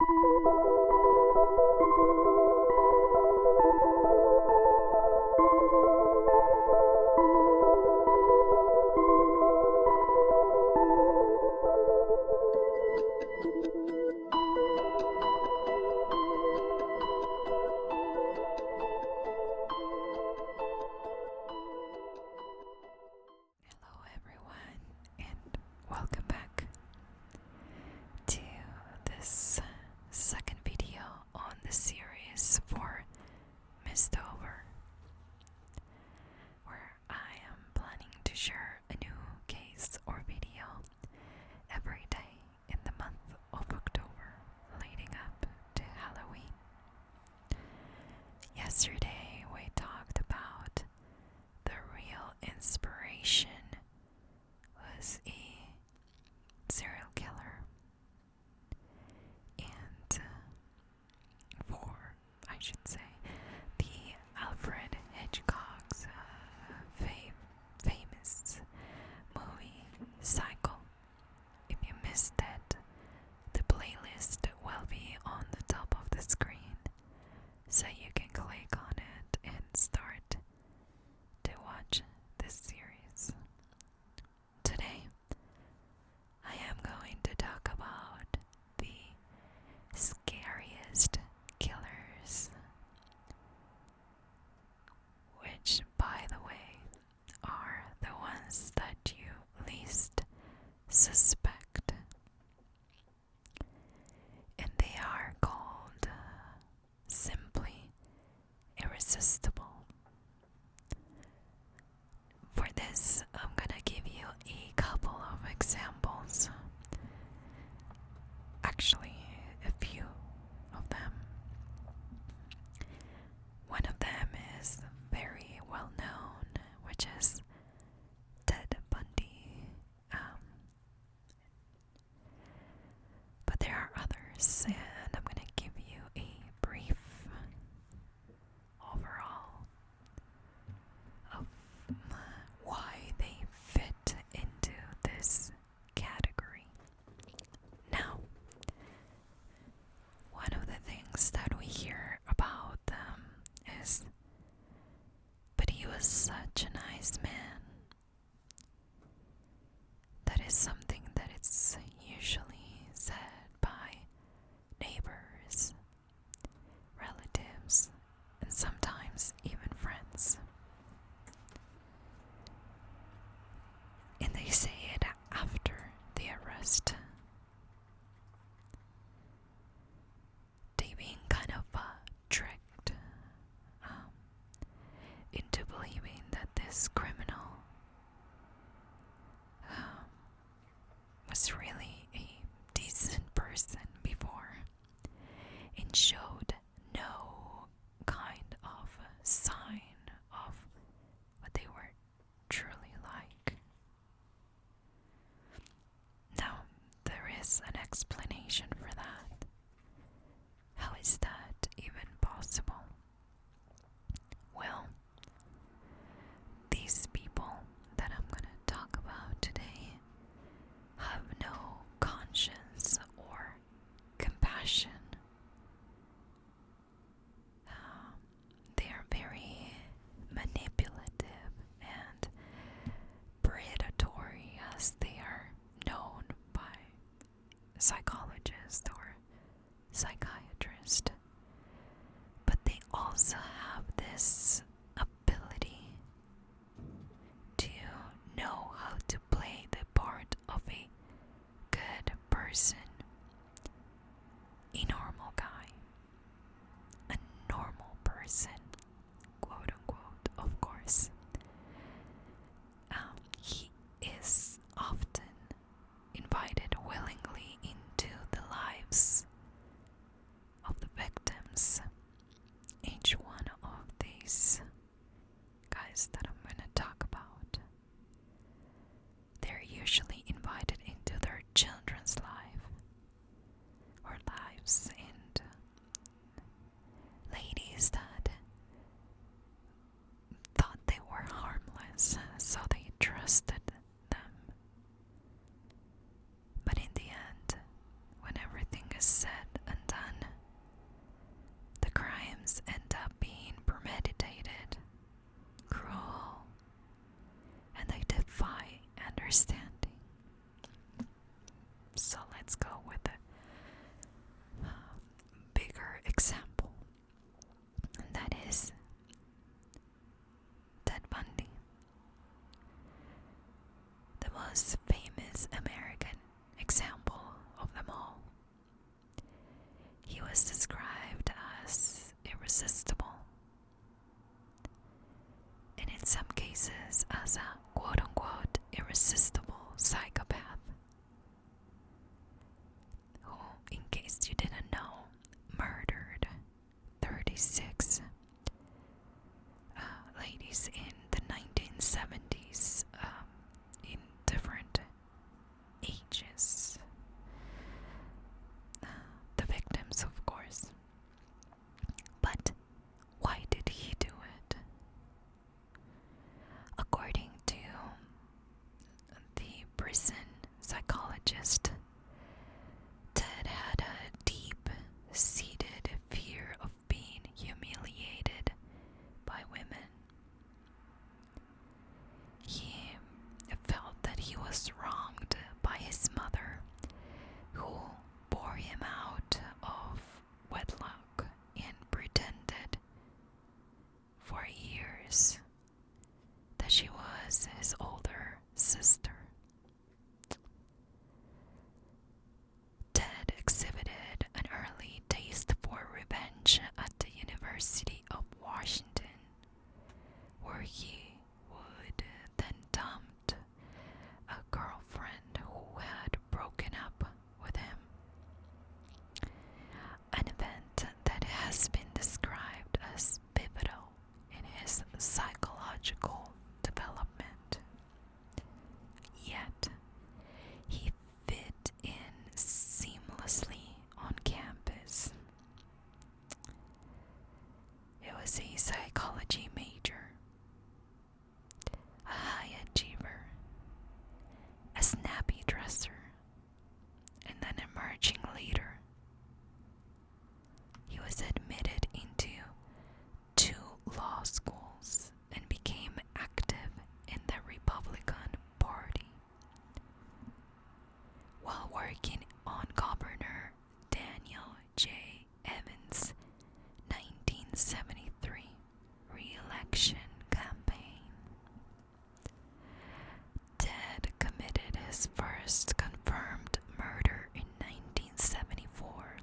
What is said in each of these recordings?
Welcome back to this second video on the series for Missed Over, where I am planning to share a new case or video every day in the month of October leading up to Halloween. Yesterday we talked about the real inspiration was a serial killer, and I should say, the Alfred Hitchcock's famous movie cycle. If you missed it, the playlist will be on the top of the screen, so you can click on it and start to watch this series. Today, I am going to talk about the scariest killers, which, by the way, are the ones that you least suspect. And they are called simply Irresistible. For this, I'm gonna give you a couple of examples. Actually, a few of them. One of them is very well known, which is Ted Bundy. But there are others, and I'm gonna give you a brief overall of why they fit into this category. Now, one of the things that we hear about them is, but he was such a nice man. That is something that is usually said by neighbors, relatives, and sometimes even friends. And they say it after the arrest. They being kind of tricked into believing that this criminal was really a decent person before and showed no kind of sign of what they were truly like. Now, there is an explanation for that. How is that even possible? Well, these people that I'm going to talk about today have no conscience or compassion. They are very manipulative and predatory, as they are known by psychologists or psychiatrists. But they also have this ability to know how to play the part of a good person, a normal guy, a normal person, quote unquote, of course. He is often invited willingly into the lives of the victims. Each one of these guys that I'm going to talk about, they're usually invited into their children's lives, and ladies that thought they were harmless, so they trusted them. But in the end, when everything is said and done, example, and that is Ted Bundy, the most famous American example of them all. He was described as irresistible, and in some cases as a quote-unquote irresistible psychopath, who, in case you didn't know, murdered 36 ladies in the 1970s, in different ages. The victims, of course. But why did he do it? According to the prison psychologist, Ted had a deep-seated fear of being humiliated by women. He felt that he was wronged by his mother, who bore him out of wedlock and pretended for years that she was his older sister. Ted exhibited an early taste for revenge at the University of Washington, where he would then dump a girlfriend who had broken up with him. An event that has been described as pivotal in his psychological development. Yet, he fit in seamlessly on campus. He was a psychology major, a high achiever, a snappy dresser, and an emerging leader. He was admitted into 2 law schools and became active in the Republican Party. While working on Governor Daniel J. Evans' 1973 re-election campaign, Ted committed his first confirmed murder in 1974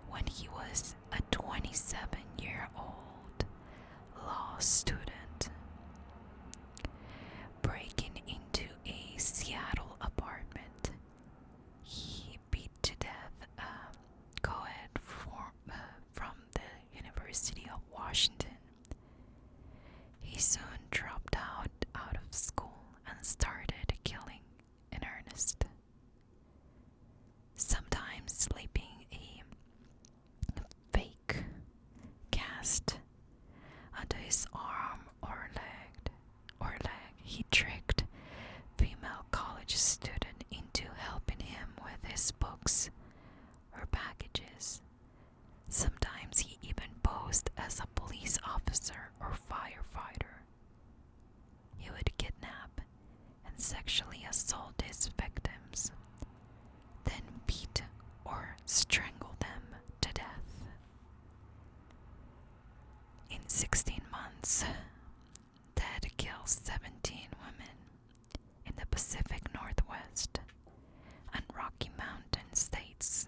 when he was a 27-year-old law student. Breaking into a Seattle apartment, he beat to death a co-ed from the University of Washington. He soon dropped out of school and started killing in earnest, sometimes slipping a fake cast onto his arm or leg. He tricked female college student into helping him with his books or packages. Sometimes he even posed as a police officer or firefighter. He would kidnap and sexually assault his victims, then beat or strangle them to death. In 16 months, Ted killed 17 women in the Pacific Northwest and Rocky Mountain states.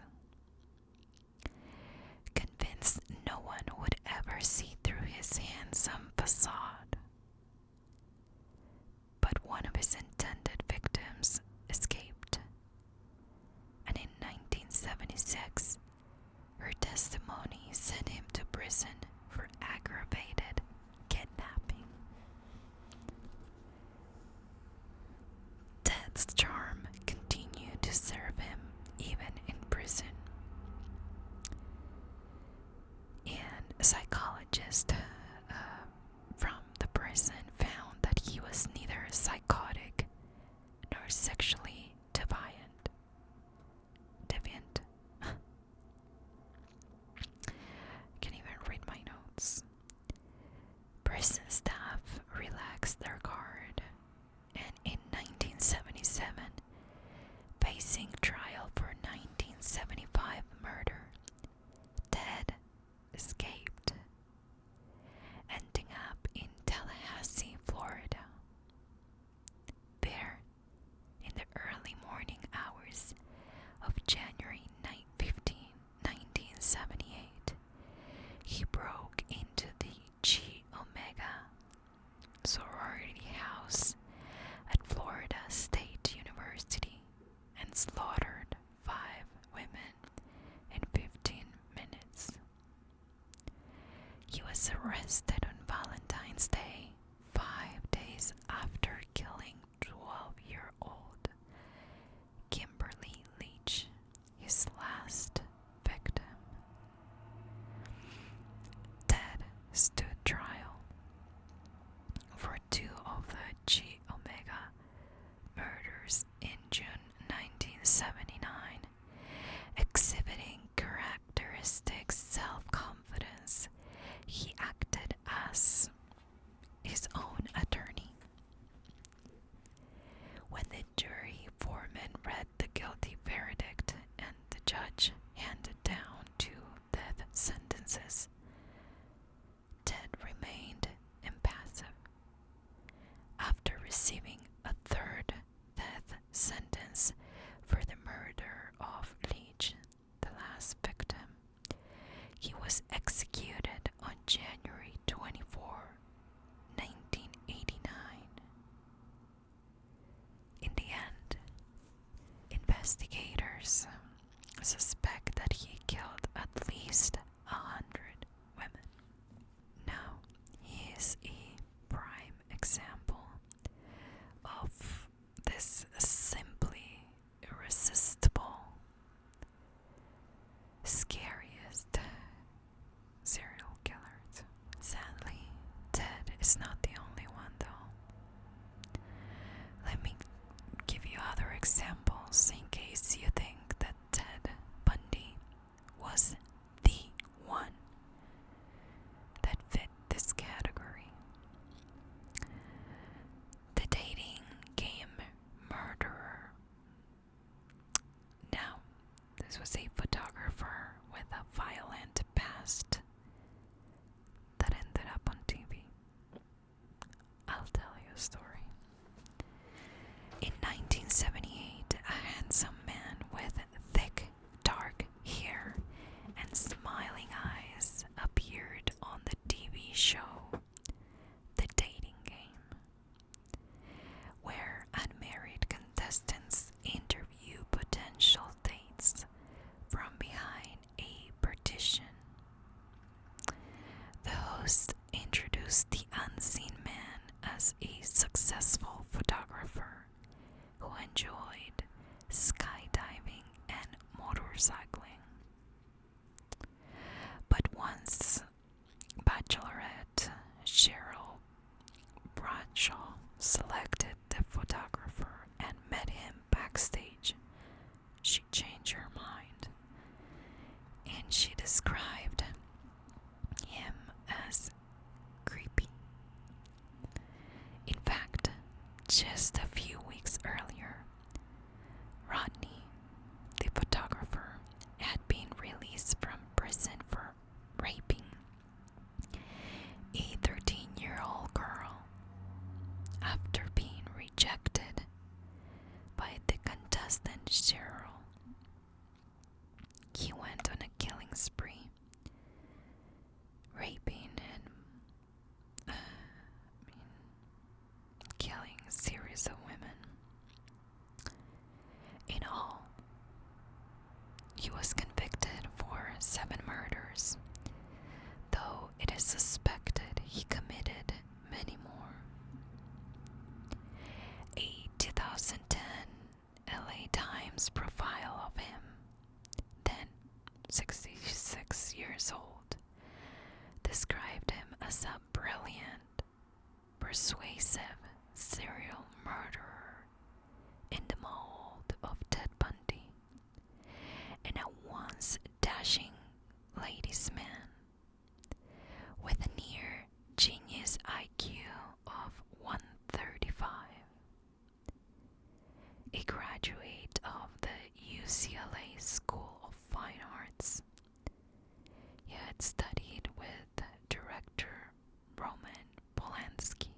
Convinced no one would ever see through his handsome facade. But one of his intended victims escaped, and in 1976, her testimony sent him to prison for aggravated kidnapping. Ted's charm continued to serve him even in prison. And a psychologist from the prison found that he was neither psychotic nor sexually deviant. Can't even read my notes. Prison staff relaxed their guard, and in 1977, facing trial for 1975 murder, Ted 1978, he broke into the Chi Omega sorority house at Florida State University and slaughtered 5 women in 15 minutes. He was arrested on Valentine's Day, 5 days after killing 12-year-old Kimberly Leach, his last victim. Ted stood trial for 2 of the Chi Omega murders in June 1979, exhibiting characteristic self-confidence. He acted as his own attorney. When the jury foreman read the guilty verdict and the judge handed down 2 death sentences, Ted remained impassive. After receiving a 3rd death sentence for the murder of Leach, the last victim, he was executed on January 24, 1989. In the end, investigators suspect that he killed at least 100 women. Now, he is a prime example of this simply irresistible, scariest serial killers. Sadly, Ted is not the only one, though. Let me give you other examples in case you think that Ted Bundy was the one that fit this category. The dating game murderer. Now, this was a photographer with a violent past that ended up on TV. I'll tell you a story. In 1978, a handsome man with thick, dark hair and smiling eyes appeared on the TV show The Dating Game, where unmarried contestants interview potential dates from behind a partition. The host introduced the unseen man as a successful photographer who enjoyed skydiving and motorcycling. But once Bachelorette Cheryl Bradshaw selected the photographer and met him backstage, she changed her mind, and she described him as creepy. In fact, just a few weeks earlier, Rodney, the photographer, had been released from prison for raping a 13-year-old girl after being rejected by the contestant Cheryl. He went on a killing spree, raping and killing a series of women. In all, he was convicted for 7 murders, though it is suspected he committed many more. A 2010 LA Times profile of him, then 66 years old, described him as a brilliant, persuasive serial murderer in the mold of Ted Bundy, and a once dashing ladies' man with a near genius IQ of 135, a graduate of the UCLA School of Fine Arts. He had studied with director Roman Polanski.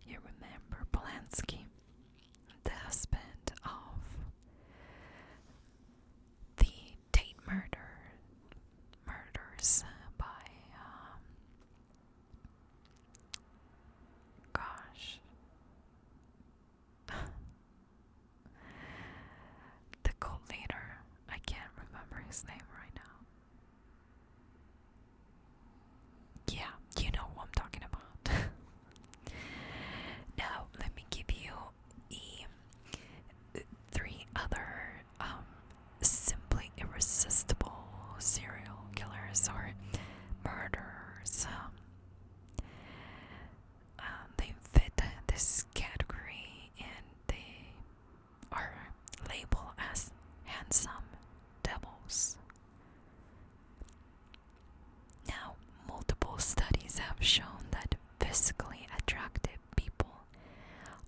You remember Polanski, the husband of the Tate murders house. Now, multiple studies have shown that physically attractive people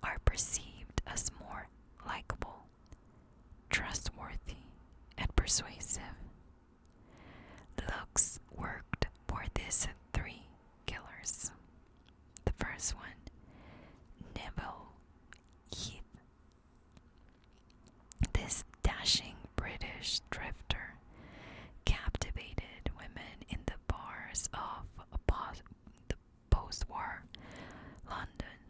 are perceived as more likable, trustworthy, and persuasive. Looks worked for these three killers. The first one, Neville Heath. This dashing British drifter captivated women in the bars of the post-war London.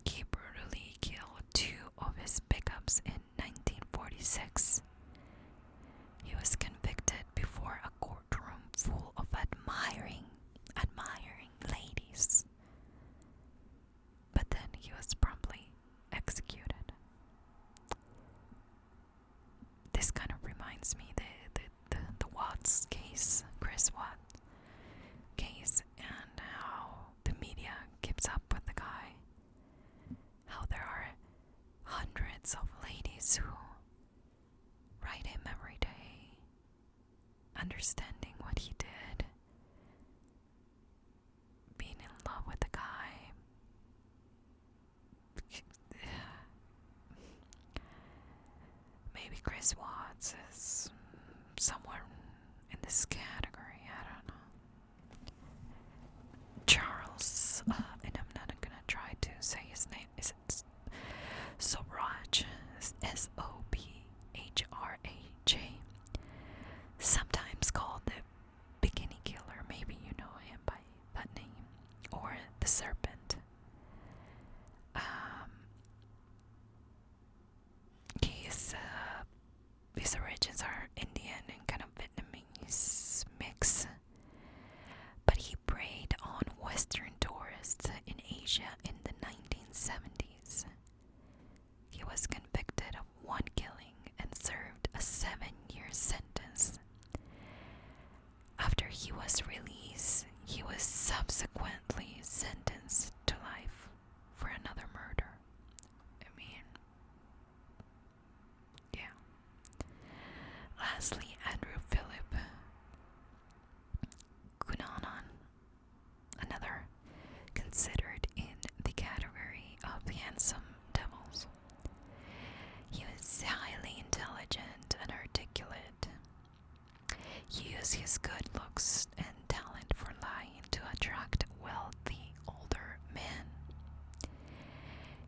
He brutally killed two of his pickups in 1946. He was convicted before a courtroom full of admiring ladies. But then he was promptly executed. This kind of reminds me the Watts case, Chris Watt case, and how the media keeps up with the guy. How there are hundreds of ladies who write him every day, understanding what he did, being in love with the guy. Maybe Chris Watts is somewhere in this category, I don't know. Charles, and I'm not gonna try to say his name, is it Sobhraj, Sobhraj, sometimes called the Bikini Killer, maybe you know him by that name, or the Serpent. His origins are Indian and kind of Vietnamese mix, but he preyed on Western tourists in Asia in the 1970s. He was convicted of one killing and served a 7-year sentence. After he was released, he was subsequently sentenced to life for another murder. I mean, yeah. Lastly, Andrew Phillips, Cunanan, another considered in the category of handsome devils. He was highly intelligent and articulate. He used his good looks and talent for lying to attract wealthy older men.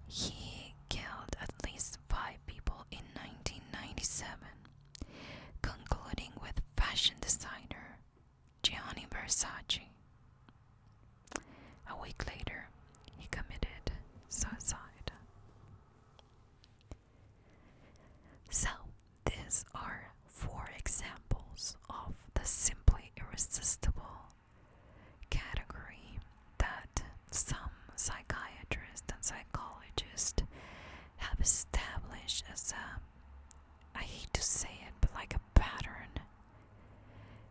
He killed at least 5 people in 1997, concluding with fashion designer Gianni Versace. A week later, he committed suicide. So, these are 4 examples of the simply irresistible category that some psychiatrists and psychologists have established as I hate to say it, but like a pattern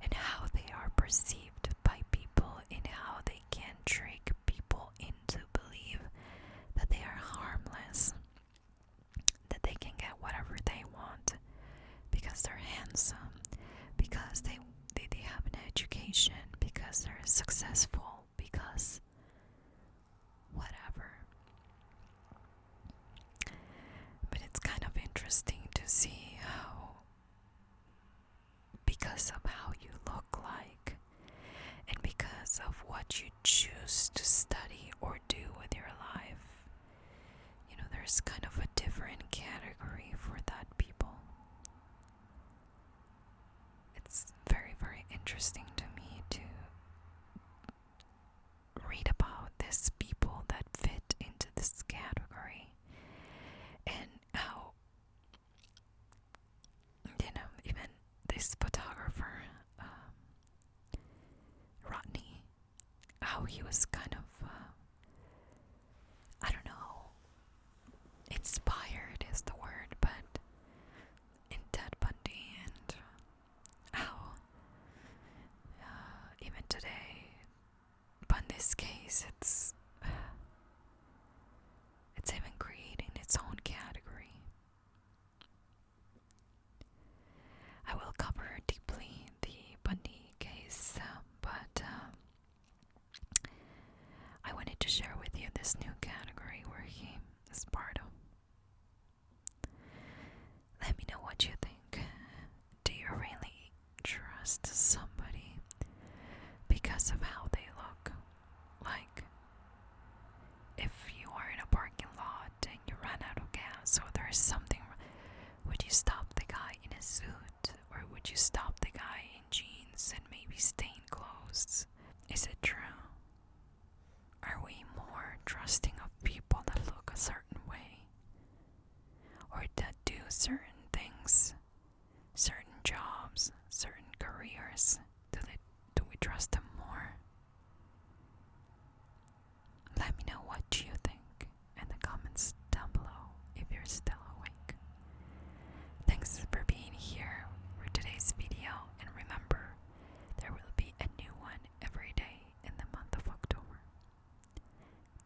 in how they are perceived by people, in how they can trick people into believe that they are harmless, that they can get whatever they want because they're handsome, because they have an education, because they're successful, because whatever. But it's kind of interesting to see how, because of how you look like, and because of what you choose to study or do with your life, you know, there's kind of a different category for that people. It's very, very interesting to me to read about these people that fit into this category, and how, you know, even this photographer, Rodney, how he was kind of, I don't know, inspired is the word, but in Ted Bundy, and how even today, Bundy's case, it's even creating its own category. I will cover trust somebody because of how they look. Like, if you are in a parking lot and you run out of gas or there's something, would you stop the guy in a suit, or would you stop the guy in jeans and maybe stained clothes? Is it true? Are we more trusting of people that look a certain way, or that do certain things, certain jobs, certain careers? Do we trust them more? Let me know what you think in the comments down below if you're still awake. Thanks for being here for today's video, and remember, there will be a new one every day in the month of October.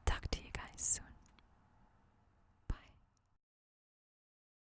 Talk to you guys soon.